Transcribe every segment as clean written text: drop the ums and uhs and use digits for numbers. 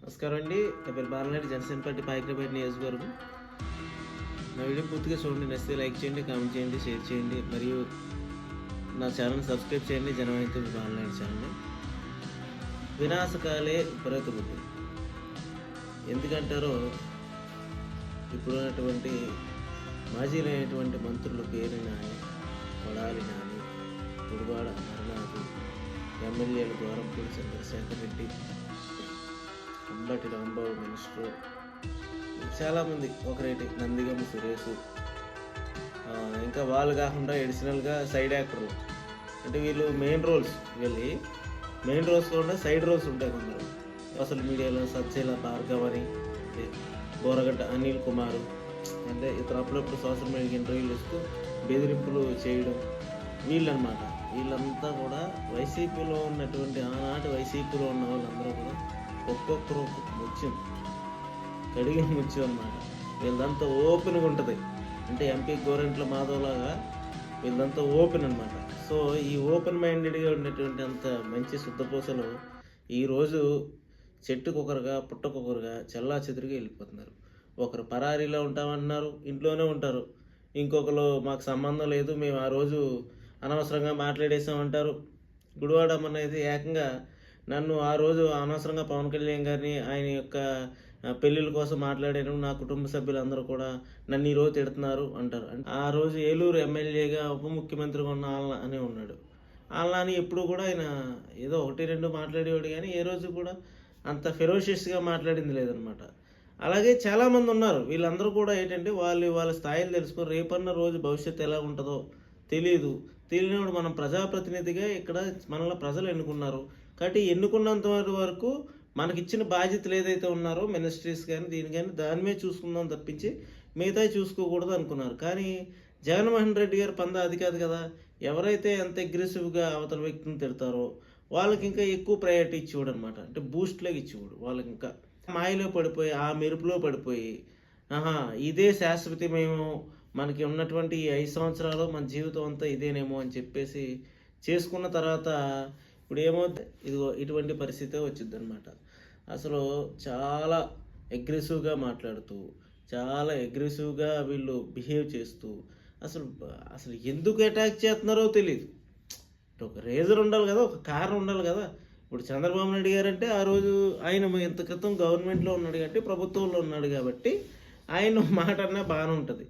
నమస్కారం అండి. నా పేరు బాలనాయుడు, జనసేనపార్టీ పాయకరావుపేట నియోజకవర్గం. నా వీడియో పూర్తిగా చూడండి, నచ్చితే లైక్ చేయండి, కామెంట్ చేయండి, షేర్ చేయండి, మరియు నా ఛానల్ సబ్స్క్రైబ్ చేయండి. జనమైతే బాలనాయుడు ఛానల్. వినాశకాలే విపరీత బుద్ధి ఎందుకంటారో, ఇప్పుడున్నటువంటి మాజీలైనటువంటి మంత్రుల పేరు నాని, కొడాలి నాని, గుడివాడ అమర్నాథ్, ఎమ్మెల్యేల ద్వారంపూడి చంద్రశేఖర్ రెడ్డి, అంబటి రాంబాబు మినిస్టర్, చాలామంది ఒకరేటి నందిగం సురేష్, ఇంకా వాళ్ళు కాకుండా ఎడిషనల్గా సైడ్ యాక్టర్లు, అంటే వీళ్ళు మెయిన్ రోల్స్, మెయిన్ రోల్స్ కాకుండా సైడ్ రోల్స్ ఉంటాయి కొందరు. సోషల్ మీడియాలో సత్యల భార్గవ్ అని, బోరగడ్డ అనిల్ కుమార్, అంటే ఇతను అప్పుడప్పుడు సోషల్ మీడియాకి ఇంటర్వ్యూలు ఇస్తూ బెదిరింపులు చేయడం, వీళ్ళనమాట. వీళ్ళంతా కూడా వైసీపీలో ఉన్నటువంటి ఆనాటి వైసీపీలో ఉన్న వాళ్ళందరూ కూడా ఒక్కొక్కరు ఒక్కొక్క ముత్యం, కడిగిన ముత్యం అన్నమాట. వీళ్ళంతా ఓపెన్గా ఉంటుంది, అంటే ఎంపీ గోరెంట్ల మాధవ్లాగా వీళ్ళంతా ఓపెన్ అనమాట. సో ఈ ఓపెన్ మైండెడ్గా ఉండేటువంటి అంత మంచి శుద్ధపూసలు ఈరోజు చెట్టుకొకరుగా పుట్టకొకరుగా చెల్లా చెదురుగా వెళ్ళిపోతున్నారు. ఒకరు పరారీలో ఉంటామన్నారు, ఇంట్లోనే ఉంటారు. ఇంకొకరు మాకు సంబంధం లేదు, మేము ఆ రోజు అనవసరంగా మాట్లాడేసామంటారు. గుడివాడ అనేది ఏకంగా నన్ను ఆ రోజు అనవసరంగా పవన్ కళ్యాణ్ గారిని ఆయన యొక్క పెళ్ళిళ్ళ కోసం మాట్లాడాను, నా కుటుంబ సభ్యులందరూ కూడా నన్ను ఈరోజు తిడుతున్నారు అంటారు. ఆ రోజు ఏలూరు ఎమ్మెల్యేగా ఉప ముఖ్యమంత్రిగా ఉన్న ఆల్నా అని ఉన్నాడు. ఆల్నాని ఎప్పుడు కూడా ఆయన ఏదో ఒకటి రెండు మాట్లాడేవాడు, కానీ ఏ రోజు కూడా అంత ఫెరోషియస్గా మాట్లాడింది లేదనమాట. అలాగే చాలామంది ఉన్నారు. వీళ్ళందరూ కూడా ఏంటంటే వాళ్ళ స్థాయిలు తెలుసుకొని రేపన్న రోజు భవిష్యత్తు ఎలా ఉంటుందో తెలియనివాడు మనం ప్రజాప్రతినిధిగా ఇక్కడ మనల్ని ప్రజలు ఎన్నుకున్నారు కాబట్టి ఎన్నుకున్నంత వరకు మనకిచ్చిన బాధ్యతలు ఏదైతే ఉన్నారో మినిస్ట్రీస్ కానీ దీని కానీ దాని మీద చూసుకుందాం తప్పించి మిగతా చూసుకోకూడదు అనుకున్నారు. కానీ జగన్మోహన్ రెడ్డి గారు పందా అది కాదు కదా. ఎవరైతే ఎంత అగ్రెసివ్గా అవతల వ్యక్తిని తిడతారో వాళ్ళకి ఇంకా ఎక్కువ ప్రయారిటీ ఇచ్చేవాడు అనమాట. అంటే బూస్ట్లాగా ఇచ్చేవాడు వాళ్ళకి. ఇంకా మాయలో పడిపోయి ఆ మెరుపులో పడిపోయి ఇదే శాశ్వతమేమో, మనకి ఉన్నటువంటి ఈ 5 సంవత్సరాలు మన జీవితం అంతా ఇదేనేమో అని చెప్పేసి చేసుకున్న తర్వాత ఇప్పుడు ఇదిగో ఇటువంటి పరిస్థితే వచ్చింది అనమాట. అసలు చాలా అగ్రెసివ్గా మాట్లాడుతూ, చాలా అగ్రెసివ్గా వీళ్ళు బిహేవ్ చేస్తూ, అసలు ఎందుకు అటాక్ చేస్తున్నారో తెలియదు. ఒక రీజన్ ఉండాలి కదా, ఒక కారణం ఉండాలి కదా. ఇప్పుడు చంద్రబాబు నాయుడు గారు అంటే ఆ రోజు ఆయన ఇంత క్రితం గవర్నమెంట్లో ఉన్నాడు కాబట్టి, ప్రభుత్వంలో ఉన్నాడు కాబట్టి ఆయన మాట అన్నా బాగానే ఉంటుంది.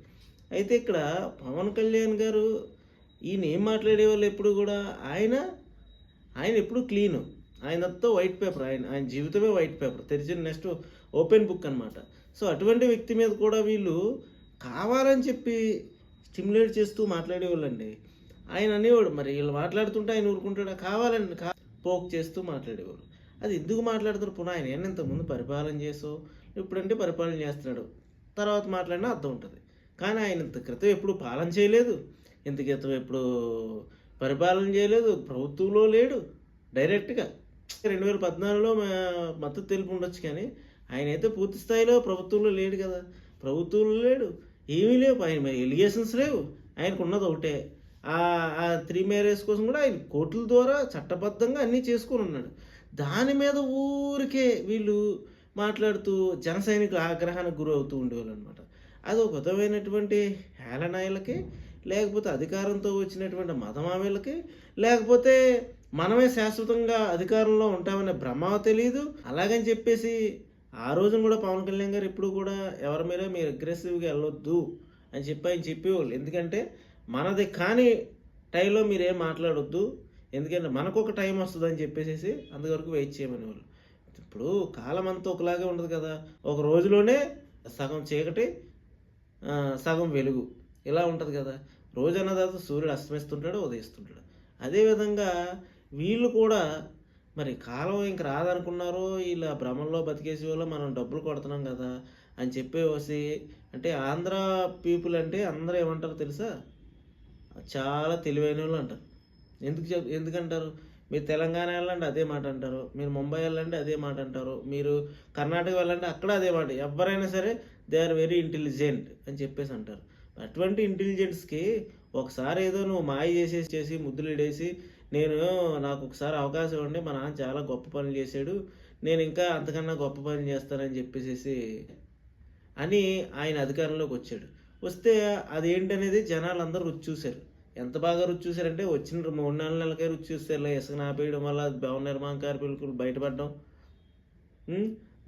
అయితే ఇక్కడ పవన్ కళ్యాణ్ గారు ఈయన ఏం మాట్లాడేవాళ్ళు ఎప్పుడు కూడా ఆయన ఎప్పుడు క్లీను, ఆయనతో వైట్ పేపర్, ఆయన జీవితమే వైట్ పేపర్, తెరిచిన నెక్స్ట్ ఓపెన్ బుక్ అనమాట. సో అటువంటి వ్యక్తి మీద కూడా వీళ్ళు కావాలని చెప్పి స్టిమ్యులేట్ చేస్తూ మాట్లాడేవాళ్ళండి. ఆయన అనేవాడు, మరి వీళ్ళు మాట్లాడుతుంటే ఆయన ఊరుకుంటాడా? కావాలని పోక్ చేస్తూ మాట్లాడేవాళ్ళు. అది ఎందుకు మాట్లాడుతారు? పునః ఆయన ఏమన్నా ఇంతకుముందు పరిపాలన చేసో ఇప్పుడంటే పరిపాలన చేస్తున్నాడు, తర్వాత మాట్లాడినా అర్థం ఉంటుంది. కానీ ఆయన ఇంత క్రితం ఎప్పుడు పాలన చేయలేదు, ఇంత క్రితం ఎప్పుడు పరిపాలన చేయలేదు, ప్రభుత్వంలో లేడు. డైరెక్ట్గా 2014లో మద్దతు తెలుపు ఉండొచ్చు, కానీ ఆయన అయితే పూర్తి స్థాయిలో ప్రభుత్వంలో లేడు కదా. ప్రభుత్వంలో లేడు, ఏమీ లేవు. ఆయన మరి ఎలిగేషన్స్ లేవు. ఆయనకు ఉన్నది ఒకటే, ఆ 3 మ్యారేజ్ కోసం కూడా ఆయన కోర్టుల ద్వారా చట్టబద్ధంగా అన్నీ చేసుకొని ఉన్నాడు. దాని మీద ఊరికే వీళ్ళు మాట్లాడుతూ జన సైనికుల ఆగ్రహానికి గురి అవుతూ ఉండేవాళ్ళు అనమాట. అది ఒక విధమైనటువంటి హేళనాయలకి, లేకపోతే అధికారంతో వచ్చినటువంటి మతమామీలకి, లేకపోతే మనమే శాశ్వతంగా అధికారంలో ఉంటామనే భ్రమ తెలియదు. అలాగని చెప్పేసి ఆ రోజున కూడా పవన్ కళ్యాణ్ గారు ఎప్పుడు కూడా ఎవరి మీద మీరు అగ్రెసివ్గా వెళ్ళొద్దు అని ఆయన చెప్పేవాళ్ళు. ఎందుకంటే మనది కాని టైంలో మీరేం మాట్లాడొద్దు, ఎందుకంటే మనకు ఒక టైం వస్తుంది అని చెప్పేసి అంతవరకు వెయిట్ చేయమని వాళ్ళు. ఇప్పుడు కాలం అంతా ఒకలాగే ఉండదు కదా. ఒక రోజులోనే సగం చీకటి సగం వెలుగు ఇలా ఉంటుంది కదా. రోజు అన్న తర్వాత సూర్యుడు అస్తమిస్తుంటాడు, ఉదయిస్తుంటాడు. అదేవిధంగా వీళ్ళు కూడా మరి కాలం ఇంక రాదనుకున్నారో, ఇలా భ్రమంలో బతికేసే వాళ్ళు మనం డబ్బులు కొడుతున్నాం కదా అని చెప్పేసి, అంటే ఆంధ్ర పీపుల్ అంటే అందరూ ఏమంటారు తెలుసా, చాలా తెలివైన వాళ్ళు అంటారు. ఎందుకంటారు? మీరు తెలంగాణ వెళ్ళండి అదే మాట అంటారు, మీరు ముంబై వెళ్ళండి అదే మాట అంటారు, మీరు కర్ణాటక వెళ్ళండి అక్కడ అదే మాట. ఎవరైనా సరే దే ఆర్ వెరీ ఇంటెలిజెంట్ అని చెప్పేసి అంటారు. అటువంటి ఇంటెలిజెన్స్కి ఒకసారి ఏదో నువ్వు మాయ చేసి ముద్దులు ఇడేసి నాకు ఒకసారి అవకాశం ఇవ్వండి, మా నాన్న చాలా గొప్ప పనులు చేశాడు, నేను ఇంకా అంతకన్నా గొప్ప పని చేస్తానని చెప్పేసి అని ఆయన అధికారంలోకి వచ్చాడు. వస్తే అదేంటనేది జనాలు అందరూ రుచి చూశారు. ఎంత బాగా రుచి చూశారంటే వచ్చిన 3-4 నెలలకే రుచి చూస్తారు. ఇసుక ఆపేయడం వల్ల భవన నిర్మాణ కార్మికులు బయటపడడం,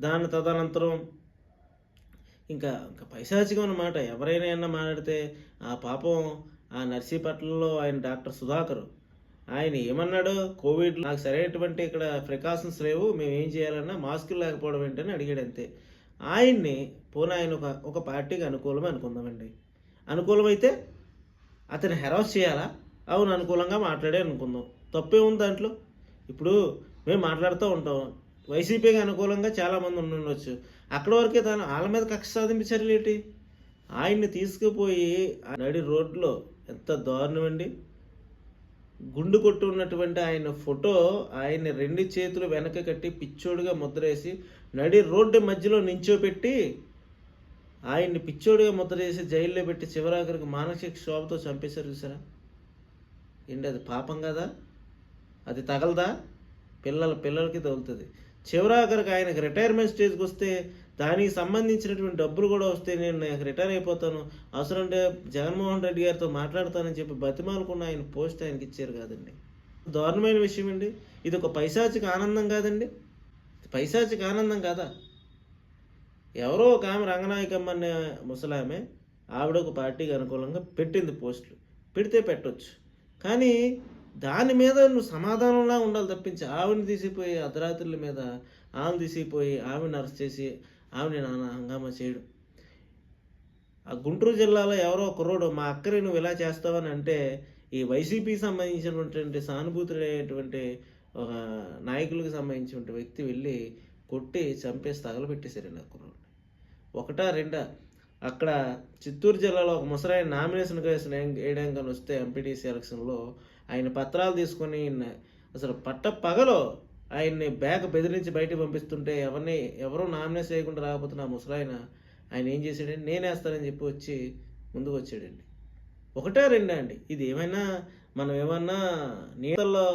దాని తదనంతరం ఇంకా ఇంకా పైశాచికం అన్నమాట. ఎవరైనా ఏమన్నా మాట్లాడితే ఆ పాపం ఆ నర్సీపట్నంలో ఆయన డాక్టర్ సుధాకర్ ఆయన ఏమన్నాడు, కోవిడ్ నాకు సరైనటువంటి ఇక్కడ ప్రికాషన్స్ లేవు, మేము ఏం చేయాలన్నా మాస్కులు లేకపోవడం ఏంటని అడిగాడు అంతే. ఆయన్ని పోనీ ఆయన ఒక పార్టీకి అనుకూలమే అనుకుందామండి. అనుకూలమైతే అతను హెరాస్ చేయాలా? అవును, అనుకూలంగా మాట్లాడే అనుకుందాం, తప్పే ఉంది దాంట్లో. ఇప్పుడు మేము మాట్లాడుతూ ఉంటాం, వైసీపీకి అనుకూలంగా చాలామంది ఉండొచ్చు, అక్కడ వరకే తను వాళ్ళ మీద కక్ష సాధింపు చర్యలు ఏంటి? ఆయన్ని తీసుకుపోయి నడి రోడ్లో ఎంత దారుణం అండి, గుండు కొట్టు ఉన్నటువంటి ఆయన ఫోటో ఆయన్ని 2 చేతులు వెనక కట్టి పిచ్చోడుగా ముద్రేసి నడి రోడ్డు మధ్యలో నించోపెట్టి ఆయన్ని పిచ్చోడుగా ముద్ర చేసి జైల్లో పెట్టి చివరాఖరికి మానసిక క్షోభతో చంపేశారు. చూసారా? ఏంటి అది పాపం కదా? అది తగలదా? పిల్లలకి తగులుతుంది. చివరాఖరికి ఆయనకు రిటైర్మెంట్ స్టేజ్కి వస్తే దానికి సంబంధించినటువంటి డబ్బులు కూడా వస్తే నాకు రిటైర్ అయిపోతాను, అవసరం అంటే జగన్మోహన్ రెడ్డి గారితో మాట్లాడతానని చెప్పి బతిమాలుకున్న ఆయన పోస్ట్ ఆయనకి ఇచ్చారు కాదండి. దారుణమైన విషయం అండి. ఇది ఒక పైశాచిక ఆనందం కాదండి? పైశాచిక ఆనందం కాదా? ఎవరో ఒక ఆమె రంగనాయకమ్మ అనే ముసలామె ఆవిడ ఒక పార్టీకి అనుకూలంగా పెట్టింది పోస్టులు, పెడితే పెట్టవచ్చు, కానీ దాని మీద నువ్వు సమాధానంలా ఉండాలి తప్పించి ఆవిడని తీసిపోయి అర్ధరాత్రుల మీద ఆమెను తీసిపోయి ఆమెను అరెస్ట్ చేసి ఆమెని నాన్న హంగామా చేయడం. ఆ గుంటూరు జిల్లాలో ఎవరో కుర్రోడు మా అక్కని నువ్వు ఇలా చేస్తావని అంటే ఈ వైసీపీకి సంబంధించినటువంటి సానుభూతులైనటువంటి ఒక నాయకులకు సంబంధించిన వ్యక్తి వెళ్ళి కొట్టి చంపేసి తగలబెట్టేశారండి ఆ కుర్రోడిని. 1-2 అక్కడ చిత్తూరు జిల్లాలో ఒక ముసరాయన నామినేషన్ వేయడానికి వస్తే ఎంపీటీసీ ఎలక్షన్లో ఆయన పత్రాలు తీసుకొని అసలు పగలో ఆయన్ని బ్యాగ్ బెదిరించి బయటకు పంపిస్తుంటే ఎవరో నామినేషన్ వేయకుండా రాకపోతున్న ఆ ముసలాయన ఆయన ఏం చేశాడండి, నేనేస్తానని చెప్పి వచ్చి ముందుకు వచ్చాడండి. 1-2 అండి. ఇది ఏమైనా మనం ఏమన్నా నేతల్లో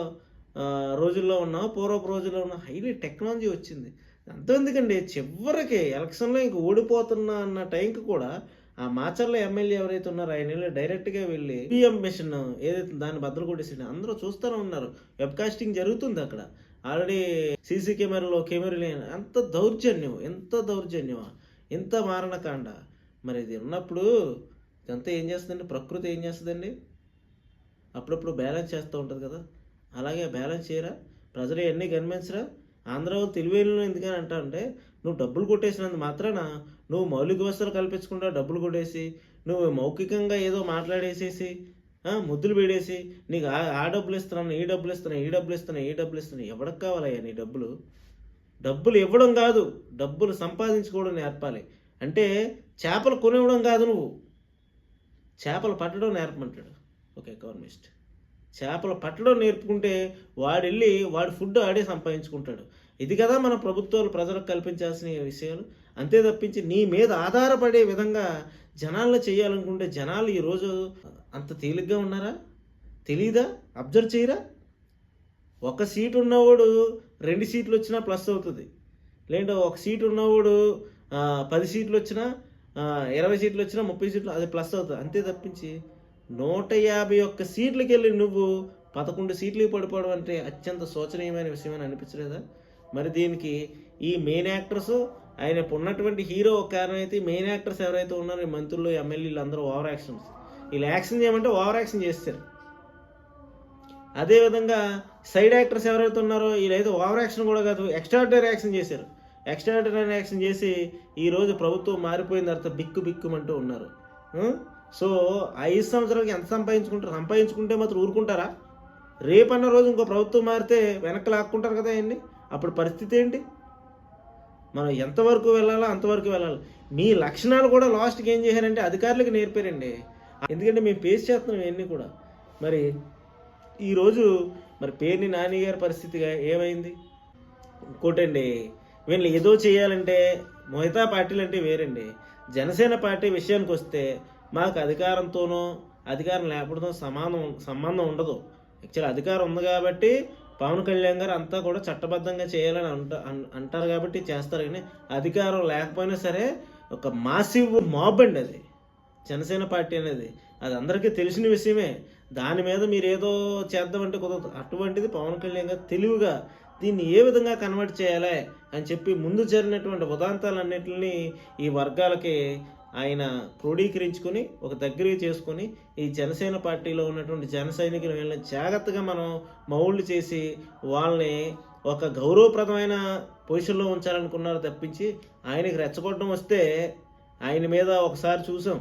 రోజుల్లో ఉన్నాం, పూర్వపు రోజుల్లో ఉన్న హైలీ టెక్నాలజీ వచ్చింది. అంతెందుకండి, చివరికి ఎలక్షన్లో ఇంక ఓడిపోతున్నా అన్న టైంకి కూడా ఆ మాచర్ల ఎమ్మెల్యే ఎవరైతే ఉన్నారో ఆయన వెళ్ళి డైరెక్ట్గా వెళ్ళి ఈవీఎం మిషన్ ఏదైతే దాన్ని బద్దలు కొట్టేసి అందరూ చూస్తూనే ఉన్నారు. వెబ్ కాస్టింగ్ జరుగుతుంది అక్కడ ఆల్రెడీ, సీసీ కెమెరాలు ఎంత దౌర్జన్యమా, ఎంత మారణకాండ. మరి ఇది ఉన్నప్పుడు ఇదంతా ఏం చేస్తుందండి? ప్రకృతి ఏం చేస్తుందండి? అప్పుడప్పుడు బ్యాలెన్స్ చేస్తూ ఉంటుంది కదా, అలాగే బ్యాలెన్స్ చేయరా? ప్రజలు ఎన్ని కనిపించరా? ఆంధ్ర వాళ్ళు తెలివేళ్ళు ఎందుకని అంటా అంటే, నువ్వు డబ్బులు కొట్టేసినందు మాత్రాన నువ్వు మౌలిక వ్యవస్థలు కల్పించకుండా డబ్బులు కొట్టేసి నువ్వు మౌఖికంగా ఏదో మాట్లాడేసేసి ముద్దులు పెడేసి నీకు ఆ డబ్బులు ఇస్తున్నాను, ఈ డబ్బులు ఇస్తున్నాను ఎవరికి కావాలయ్యా నీ డబ్బులు? డబ్బులు ఇవ్వడం కాదు, డబ్బులు సంపాదించుకోవడం నేర్పాలి. అంటే చేపలు కొనివ్వడం కాదు, నువ్వు చేపలు పట్టడం నేర్పమంటాడు ఒక ఎకానమిస్ట్. చేపలు పట్టడం నేర్పుకుంటే వాడు ఫుడ్ ఆడే సంపాదించుకుంటాడు. ఇది కదా మన ప్రభుత్వాలు ప్రజలకు కల్పించాల్సిన విషయాలు. అంతే తప్పించి నీ మీద ఆధారపడే విధంగా జనాలను చేయాలనుకుంటే జనాలు ఈరోజు అంత తేలిగ్గా ఉన్నారా? తెలీదా? అబ్జర్వ్ చేయరా? 1 సీటు ఉన్నవాడు 2 సీట్లు వచ్చినా ప్లస్ అవుతుంది, లేదంటే 1 సీటు ఉన్నవాడు 10 సీట్లు వచ్చినా 20 సీట్లు వచ్చినా 30 సీట్లు అది ప్లస్ అవుతుంది. అంతే తప్పించి 151 సీట్లకి వెళ్ళి నువ్వు 11 సీట్లకి పడిపోవడం అంటే అత్యంత శోచనీయమైన విషయమని అనిపించలేదా? మరి దీనికి ఈ మెయిన్ యాక్టర్స్, ఆయన ఉన్నటువంటి హీరో ఒక కారణం అయితే, మెయిన్ యాక్టర్స్ ఎవరైతే ఉన్నారో ఈ మంత్రులు ఎమ్మెల్యేలు అందరూ ఓవర్ యాక్షన్స్, వీళ్ళు యాక్షన్ చేయమంటే ఓవర్ యాక్షన్ చేస్తారు. అదేవిధంగా సైడ్ యాక్టర్స్ ఎవరైతే ఉన్నారో వీళ్ళైతే ఓవర్ యాక్షన్ కూడా కాదు, ఎక్స్ట్రాడినరీ యాక్షన్ చేశారు. ఎక్స్ట్రాడినరీ యాక్షన్ చేసి ఈరోజు ప్రభుత్వం మారిపోయిన తర్వాత బిక్కుమంటూ ఉన్నారు. సో 5 సంవత్సరాలకి ఎంత సంపాదించుకుంటే మాత్రం ఊరుకుంటారా? రేపన్న రోజు ఇంకో ప్రభుత్వం మారితే వెనక్కి లాక్కుంటారు కదా అవన్నీ. అప్పుడు పరిస్థితి ఏంటి? మనం ఎంతవరకు వెళ్ళాలో అంతవరకు వెళ్ళాలి. మీ లక్షణాలు కూడా లాస్ట్కి ఏం చేశారంటే అధికారులకు నేర్పారండి. ఎందుకంటే మేము ఫేస్ చేస్తున్నాం ఇవన్నీ కూడా. మరి ఈరోజు మరి పేర్ని నాని గారి పరిస్థితిగా ఏమైంది? ఇంకోటండి, వీళ్ళు ఏదో చేయాలంటే మిగతా పార్టీలు అంటే వేరండి. జనసేన పార్టీ విషయానికి వస్తే మాకు అధికారంతోనో అధికారం లేకపోవడంతో సంబంధం ఉండదు. యాక్చువల్ అధికారం ఉంది కాబట్టి పవన్ కళ్యాణ్ గారు అంతా కూడా చట్టబద్ధంగా చేయాలని అంటారు కాబట్టి చేస్తారు. కానీ అధికారం లేకపోయినా సరే ఒక మాసివ్ మాబ్ అండి అది జనసేన పార్టీ అనేది. అది అందరికీ తెలిసిన విషయమే. దాని మీద మీరు ఏదో చేద్దామంటే కుదరదు. అటువంటిది పవన్ కళ్యాణ్ గారు తెలివిగా దీన్ని ఏ విధంగా కన్వర్ట్ చేయాలి అని చెప్పి ముందు జరిగినటువంటి ఉదాంతాలన్నింటినీ ఈ వర్గాలకి ఆయన క్రోడీకరించుకొని ఒక దగ్గరికి చేసుకొని ఈ జనసేన పార్టీలో ఉన్నటువంటి జన సైనికులు వీళ్ళని జాగ్రత్తగా మనం మౌళ్ళు చేసి వాళ్ళని ఒక గౌరవప్రదమైన పొజిషన్లో ఉంచాలనుకున్నారు తప్పించి ఆయనకి రెచ్చగొట్టడం వస్తే ఆయన మీద ఒకసారి చూసాం,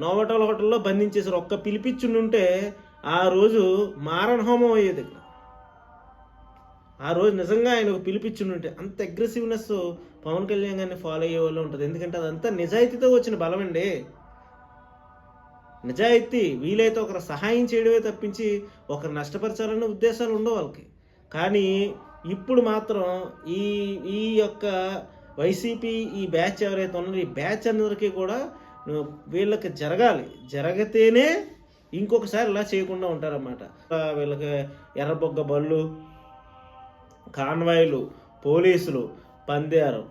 నోవోటల్ హోటల్లో బంధించేసారు. ఒక్క పిలిపిచ్చుంటే ఆ రోజు మారణ హోమం అయ్యేది. ఆ రోజు నిజంగా ఆయన ఒక పిలిపిచ్చుంటే అంత అగ్రెసివ్నెస్ పవన్ కళ్యాణ్ గారిని ఫాలో అయ్యే వాళ్ళు ఉంటుంది. ఎందుకంటే అదంతా నిజాయితీతో వచ్చిన బలం అండి. నిజాయితీ, వీలైతే ఒకరు సహాయం చేయడమే తప్పించి ఒకరు నష్టపరచాలనే ఉద్దేశాలు ఉండవు వాళ్ళకి. కానీ ఇప్పుడు మాత్రం ఈ ఈ యొక్క వైసీపీ ఈ బ్యాచ్ ఎవరైతే ఉన్నారో ఈ బ్యాచ్ అందరికీ కూడా వీళ్ళకి జరగాలి, జరిగితేనే ఇంకొకసారి ఇలా చేయకుండా ఉంటారన్నమాట. వీళ్ళకి ఎర్రబొగ్గ బళ్ళు, కాన్వాయ్లు, పోలీసులు, పందారు,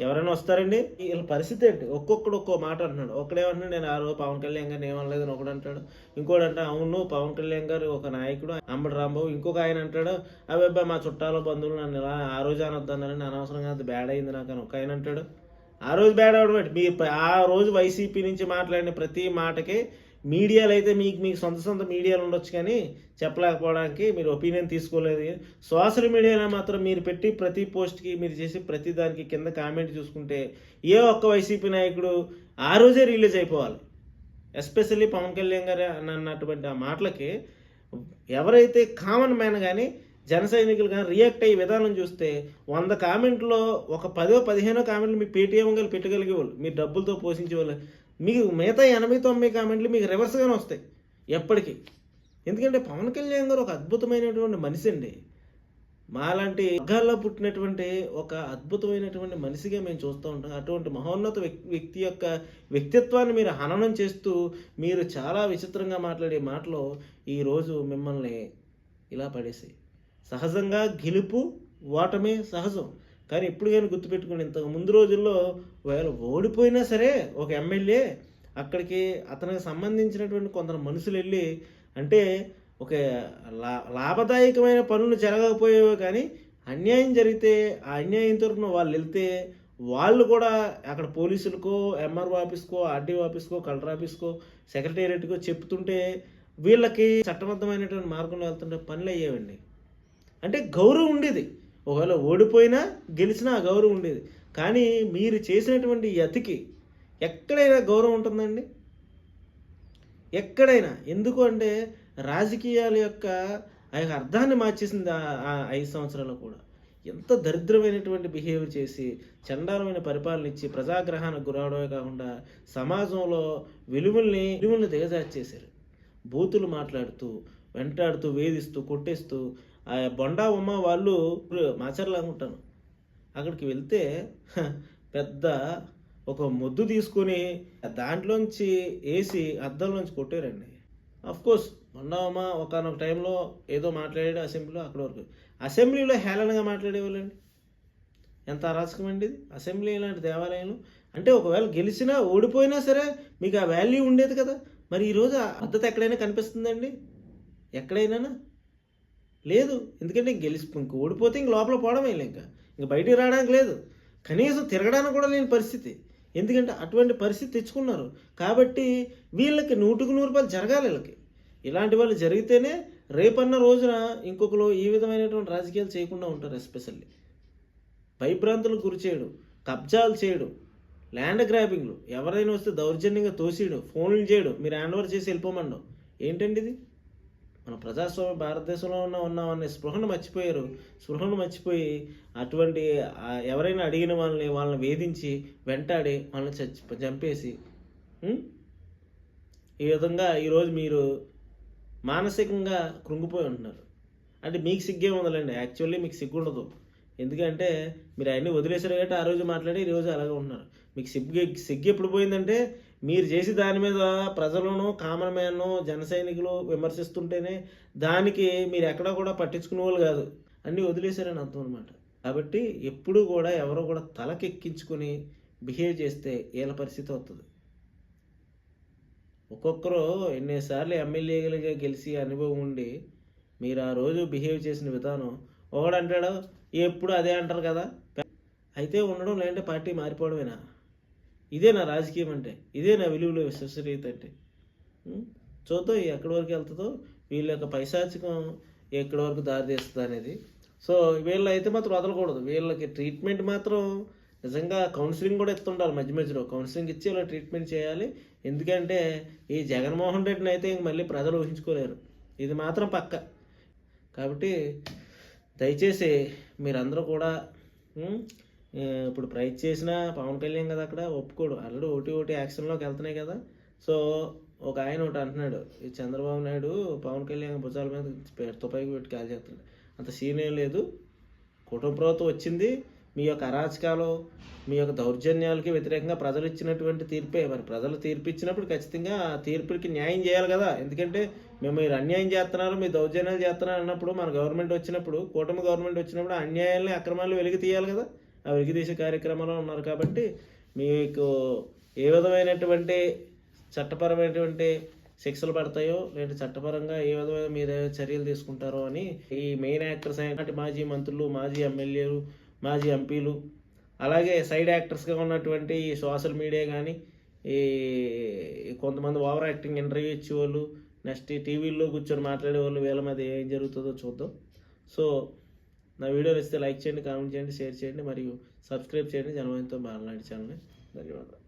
ఎవరైనా వస్తారండి. వీళ్ళ పరిస్థితి ఏంటి? ఒక్కొక్కడు ఒక్కో మాట అంటున్నాడు. ఒకడేమంటున్నాడు, నేను ఆ రోజు పవన్ కళ్యాణ్ గారిని ఏమనలేదని ఒకడు అంటాడు. ఇంకోటి అంటే అవును పవన్ కళ్యాణ్ గారు ఒక నాయకుడు అంబటి రాంబాబు. ఇంకొక ఆయన అంటాడు అబ్బాయి మా చుట్టాలు బంధువులు నన్ను ఇలా ఆ రోజు అనొద్దన్నారని అనవసరంగా అది బ్యాడ్ అయింది నాకు అని ఒక ఆయన అంటాడు. ఆ రోజు బ్యాడ్ అవడం ఏంటి? మీరు ఆ రోజు వైసీపీ నుంచి మాట్లాడిన ప్రతి మాటకి మీడియాలు అయితే మీకు సొంత మీడియాలు ఉండొచ్చు కానీ చెప్పలేకపోవడానికి మీరు ఒపీనియన్ తీసుకోలేదు. సోషల్ మీడియాలో మాత్రం మీరు పెట్టి ప్రతి పోస్ట్కి మీరు చేసి ప్రతి దానికి కింద కామెంట్ చూసుకుంటే ఏ ఒక్క వైసీపీ నాయకుడు ఆ రోజే రిలీజ్ అయిపోవాలి. ఎస్పెషల్లీ పవన్ కళ్యాణ్ గారు అన్నటువంటి ఆ మాటలకి ఎవరైతే కామన్ మ్యాన్ కానీ జన సైనికులు కానీ రియాక్ట్ అయ్యే విధానం చూస్తే 100 కామెంట్లో ఒక 10-15 కామెంట్లు మీకు పేటీఎం గారు పెట్టగలిగేవాళ్ళు, మీరు డబ్బులతో పోషించేవాళ్ళు. మీకు మిగతా 89 కామెంట్లు మీకు రివర్స్గానే వస్తాయి ఎప్పటికీ. ఎందుకంటే పవన్ కళ్యాణ్ గారు ఒక అద్భుతమైనటువంటి మనిషి అండి. మాలాంటి వర్గాల్లో పుట్టినటువంటి ఒక అద్భుతమైనటువంటి మనిషిగా మేము చూస్తూ ఉంటాం. అటువంటి మహోన్నత వ్యక్తి యొక్క వ్యక్తిత్వాన్ని మీరు హననం చేస్తూ మీరు చాలా విచిత్రంగా మాట్లాడే మాటలో ఈరోజు మిమ్మల్ని ఇలా పడేసాయి. సహజంగా గెలుపు ఓటమే సహజం. కానీ ఇప్పుడు కానీ గుర్తుపెట్టుకుని ఇంతకు ముందు రోజుల్లో వాళ్ళు ఓడిపోయినా సరే ఒక ఎమ్మెల్యే అక్కడికి అతనికి సంబంధించినటువంటి కొందరు మనుషులు వెళ్ళి అంటే ఒక లాభదాయకమైన పనులు జరగకపోయేవో కానీ అన్యాయం జరిగితే ఆ అన్యాయం తరపున వాళ్ళు వెళ్తే వాళ్ళు కూడా అక్కడ పోలీసులకో, ఎంఆర్ఓ ఆఫీస్కో, ఆర్డీఓ ఆఫీస్కో, కలెక్టర్ ఆఫీస్కో, సెక్రటేరియట్కో చెప్తుంటే వీళ్ళకి చట్టబద్ధమైనటువంటి మార్గంలో వెళ్తుంటే పనులు అయ్యేవండి. అంటే గౌరవం ఉండేది. ఒకవేళ ఓడిపోయినా గెలిచినా ఆ గౌరవం ఉండేది. కానీ మీరు చేసినటువంటి అతికి ఎక్కడైనా గౌరవం ఉంటుందండి? ఎక్కడైనా. ఎందుకు అంటే రాజకీయాల యొక్క ఆ యొక్క అర్థాన్ని మార్చేసింది ఆ 5 సంవత్సరాలు కూడా. ఎంత దరిద్రమైనటువంటి బిహేవియర్ చేసి చండాలమైన పరిపాలన ఇచ్చి ప్రజాగ్రహానికి గురవడమే కాకుండా సమాజంలో విలువల్ని దిగజార్చేశారు. బూతులు మాట్లాడుతూ, వెంటాడుతూ, వేధిస్తూ, కొట్టేస్తూ ఆ బొండా ఉమ్మ వాళ్ళు మాచర్లాగుంటాను అక్కడికి వెళ్తే పెద్ద ఒక ముద్దు తీసుకొని దాంట్లోంచి వేసి అద్దంలోంచి కొట్టారండి. అఫ్కోర్స్ బొండా ఉమ్మ ఒకనొక టైంలో ఏదో మాట్లాడాడు అసెంబ్లీలో, అక్కడి వరకు. అసెంబ్లీలో హేళనగా మాట్లాడేవాళ్ళండి. ఎంత అరాచకం అండి ఇది. అసెంబ్లీ ఇలాంటి దేవాలయాలు అంటే ఒకవేళ గెలిచినా ఓడిపోయినా సరే మీకు ఆ వాల్యూ ఉండేది కదా. మరి ఈరోజు ఆ పద్ధతి ఎక్కడైనా కనిపిస్తుందండి? ఎక్కడైనా లేదు. ఎందుకంటే ఇంక ఓడిపోతే ఇంక లోపల పోవడమే, ఇంక బయటికి రావడానికి లేదు, కనీసం తిరగడానికి కూడా లేని పరిస్థితి. ఎందుకంటే అటువంటి పరిస్థితి తెచ్చుకున్నారు. కాబట్టి వీళ్ళకి 100% జరగాలి. వీళ్ళకి ఇలాంటి వాళ్ళు జరిగితేనే రేపన్న రోజున ఇంకొకరు ఈ విధమైనటువంటి రాజకీయాలు చేయకుండా ఉంటారు. ఎస్పెషల్లీ భయభ్రాంతులకు గురి చేయడం, కబ్జాలు చేయడం, ల్యాండ్ గ్రాబింగ్లు, ఎవరైనా వస్తే దౌర్జన్యంగా తోసేయడం, ఫోన్లు చేయడం, మీరు హ్యాండ్ ఓవర్ చేసి వెళ్ళిపోమండం. ఏంటండి ఇది? మన ప్రజాస్వామ్య భారతదేశంలో ఉన్నామనే స్పృహను మర్చిపోయి అటువంటి ఎవరైనా అడిగిన వాళ్ళని వేధించి వెంటాడి వాళ్ళని చంపేసి ఈ విధంగా ఈరోజు మీరు మానసికంగా కృంగిపోయి ఉంటున్నారు. అంటే మీకు సిగ్గే ఉండాలండి. యాక్చువల్లీ మీకు సిగ్గు ఉండదు. ఎందుకంటే మీరు అవన్నీ వదిలేశారు కాబట్టి ఆ రోజు మాట్లాడి ఈరోజు అలాగే ఉంటున్నారు. మీకు సిగ్గు ఎప్పుడు పోయిందంటే మీరు చేసి దాని మీద ప్రజలను, కామన్ మ్యాన్, జన సైనికులు విమర్శిస్తుంటేనే దానికి మీరు ఎక్కడ కూడా పట్టించుకునే వాళ్ళు కాదు, అన్నీ వదిలేశారని అర్థం అనమాట. కాబట్టి ఎప్పుడూ కూడా ఎవరో కూడా తలకెక్కించుకొని బిహేవ్ చేస్తే వీళ్ళ పరిస్థితి వస్తుంది. ఒక్కొక్కరు ఎన్నిసార్లు ఎమ్మెల్యేలుగా గెలిచి అనుభవం ఉండి మీరు ఆ రోజు బిహేవ్ చేసిన విధానం ఒకడు అంటాడు ఎప్పుడు అదే అంటారు కదా, అయితే ఉండడం లేదంటే పార్టీ మారిపోవడమేనా? ఇదే నా రాజకీయం అంటే, ఇదే నా విలువలు విశ్వసనీయత అంటే. చూద్దాం ఎక్కడి వరకు వెళ్తుందో, వీళ్ళ యొక్క పైశాచికం ఎక్కడి వరకు దారి తీస్తుంది అనేది. సో వీళ్ళు అయితే మాత్రం వదలకూడదు. వీళ్ళకి ట్రీట్మెంట్ మాత్రం నిజంగా కౌన్సిలింగ్ కూడా ఇస్తుండాలి, మధ్య మధ్యలో కౌన్సిలింగ్ ఇచ్చి ఇలా ట్రీట్మెంట్ చేయాలి. ఎందుకంటే ఈ జగన్మోహన్ రెడ్డిని అయితే ఇంక మళ్ళీ ప్రజలు ఊహించుకోలేరు, ఇది మాత్రం పక్క. కాబట్టి దయచేసి మీరందరూ కూడా ఇప్పుడు ప్రైజ్ చేసిన పవన్ కళ్యాణ్ కదా అక్కడ ఒప్పుకోడు, ఆల్రెడీ ఒకటి యాక్షన్లోకి వెళ్తున్నాయి కదా. సో ఒక ఆయన ఒకటి అంటున్నాడు, ఈ చంద్రబాబు నాయుడు పవన్ కళ్యాణ్ భుజాల మీద తుపాకి పెట్టి కాల్ చేస్తున్నాడు, అంత సీన్ ఏం లేదు. కుటుంబ ప్రభుత్వం వచ్చింది, మీ యొక్క అరాచకాలు, మీ యొక్క దౌర్జన్యాలకి వ్యతిరేకంగా ప్రజలు ఇచ్చినటువంటి తీర్పే. మరి ప్రజలు తీర్పు ఇచ్చినప్పుడు ఖచ్చితంగా ఆ తీర్పుకి న్యాయం చేయాలి కదా. ఎందుకంటే మీరు అన్యాయం చేస్తున్నారు, మీ దౌర్జన్యాలు చేస్తున్నారు అన్నప్పుడు మన గవర్నమెంట్ వచ్చినప్పుడు, కూటమి గవర్నమెంట్ వచ్చినప్పుడు అన్యాయాలని, అక్రమాలను వెలికి తీయాలి కదా. ఆ వెలికి తీసే కార్యక్రమంలో ఉన్నారు. కాబట్టి మీకు ఏ విధమైనటువంటి చట్టపరమైనటువంటి శిక్షలు పడతాయో, లేదా చట్టపరంగా ఏ విధమైన మీరు చర్యలు తీసుకుంటారో అని ఈ మెయిన్ యాక్టర్స్ అయినటువంటి మాజీ మంత్రులు, మాజీ ఎమ్మెల్యేలు, మాజీ ఎంపీలు, అలాగే సైడ్ యాక్టర్స్గా ఉన్నటువంటి ఈ సోషల్ మీడియా కానీ, ఈ కొంతమంది ఓవర్ యాక్టింగ్ ఇంటర్వ్యూ ఇచ్చేవాళ్ళు, నెక్స్ట్ టీవీల్లో కూర్చొని మాట్లాడేవాళ్ళు, వీళ్ళ మీద ఏం జరుగుతుందో చూద్దాం. సో నా వీడియోలు ఇస్తే లైక్ చేయండి, కామెంట్ చేయండి, షేర్ చేయండి, మరియు సబ్స్క్రైబ్ చేయండి జనవాహినితో బాలనాటి ఛానల్ని. ధన్యవాదాలు.